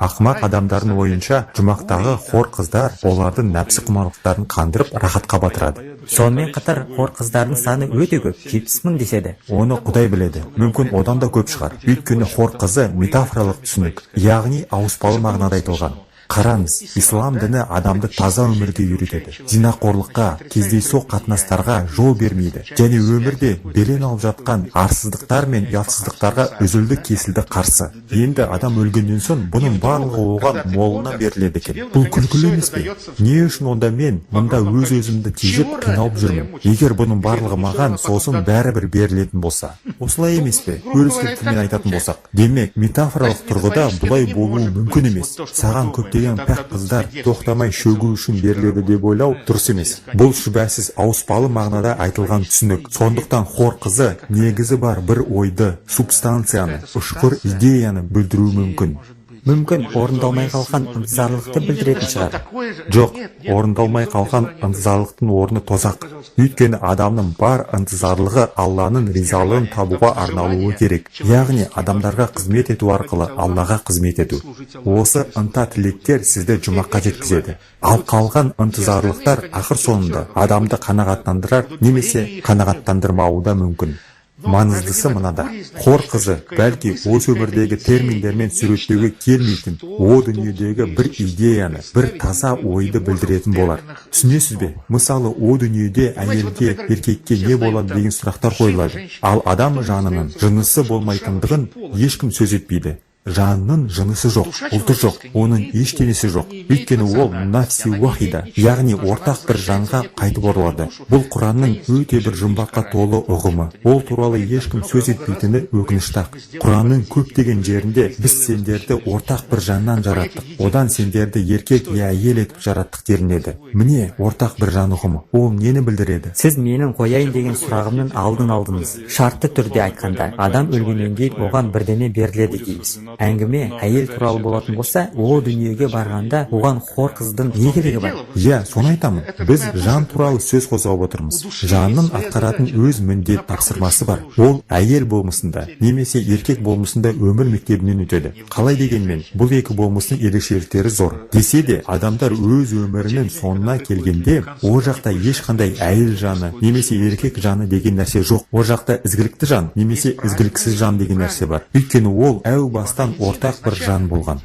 Ақымақ адамдардың ойынша, жұмақтағы хор қыздар олардың нәпсі құмарлықтарын қандырып, рахатқа батырады. Сонымен қатар хор қыздардың саны өте көп, 70 мың деседі. Оны Құдай біледі. Мүмкін одан да көп шығар. Өйткені хор қызы метафоралық түсінік, яғни ауыспалы мағынада айтылған. Қараңыз, ислам діні адамды таза өмірге үйретеді. Зинақорлыққа, кездейсоқ қатынастарға жол бермейді. Және өмірде белең алып жатқан арсыздықтар мен ұятсыздықтарға үзілді-кесілді қарсы. Енді адам өлгеннен соң бұның барлығы оған молынан беріледі екен. Бұл күлкілі емес пе? Не үшін онда мен мұнда өз-өзімді тежеп қиналып жүрмін? Егер бұның барлығы маған сосын бәрібір берілетін болса. Осылай емес пе? Өрескел тілмен айтатын болсақ. Демек, метафоралық тұрғыда бұлай болуы мүмкін емес. Саған көптеген пәк қыздар тоқтамай шөгу үшін беріледі деп ойлау дұрыс емес. Бұл шүбәсіз ауыспалы мағынада айтылған түсінік. Сондықтан хор қызы негізі бар бір ойды, субстанцияны, ұшқыр идеяны білдіруі мүмкін. Мүмкін орындалмай қалған ынтызарлықты білдіретін шығар. Жоқ, орындалмай қалған ынтызарлықтың орны тозақ. Өйткені адамның бар ынтызарлығы Алланың ризалығын табуға арналуы керек. Яғни адамдарға қызмет ету арқылы Аллаға қызмет ету. Осы ынта тілектер сізді жұмаққа жеткізеді. Ал қалған ынтызарлықтар ақыр соңында адамды қанағаттандырар немесе қанағаттандырмауы да мүмкін. Маңыздысы мынада. Хор қызы бәлки осы өмірдегі терминдермен суреттеуге келмейтін, о дүниедегі бір идеяны, бір таза ойды білдіретін болар. Түсінесіз бе? Мысалы, о дүниеде әйелге, еркекке не болады деген сұрақтар қойылады. Ал адам жанының жынысы болмайтындығын ешкім сөз етпейді. Жанның жынысы жоқ, ұлты жоқ, оның ештеңесі жоқ. Өйткені ол нафси уахида, яғни ортақ бір жанға қайтып оралады. Бұл Құранның өте бір жұмбаққа толы ұғымы. Ол туралы ешкім сөз етпейтіні өкініштақ. Құранның көптеген жерінде біз сендерді ортақ бір жаннан жараттық. Одан сендерді еркек я әйел етіп жараттық делінеді. Міне ортақ бір жан ұғымы. Ол нені білдіреді? Сіз менің қояйын деген сұрағымның алдын алдыңыз. Шартты түрде айтқанда, адам өлгеннен кейін оған бірдеме беріледі дейміз. Әңгіме әйел туралы болатын болса, о дүниеге барғанда оған хор қыздың не керегі бар? Иә, соны айтамын. Біз жан туралы сөз қозғап отырмыз. Жанның атқаратын өз міндет тапсырмасы бар. Ол әйел болмысында немесе еркек болмысында өмір мектебінен өтеді. Қалай дегенмен, бұл екі болмыстың ерекшеліктері зор. Десе де, адамдар өз өмірінің соңына келгенде, о жақта ешқандай әйел жаны немесе еркек жаны деген нәрсе жоқ. О жақта ізгілікті жан немесе ізгіліксіз жан деген нәрсе бар. Өйткені ол әу бастан ортақ бір жан болған.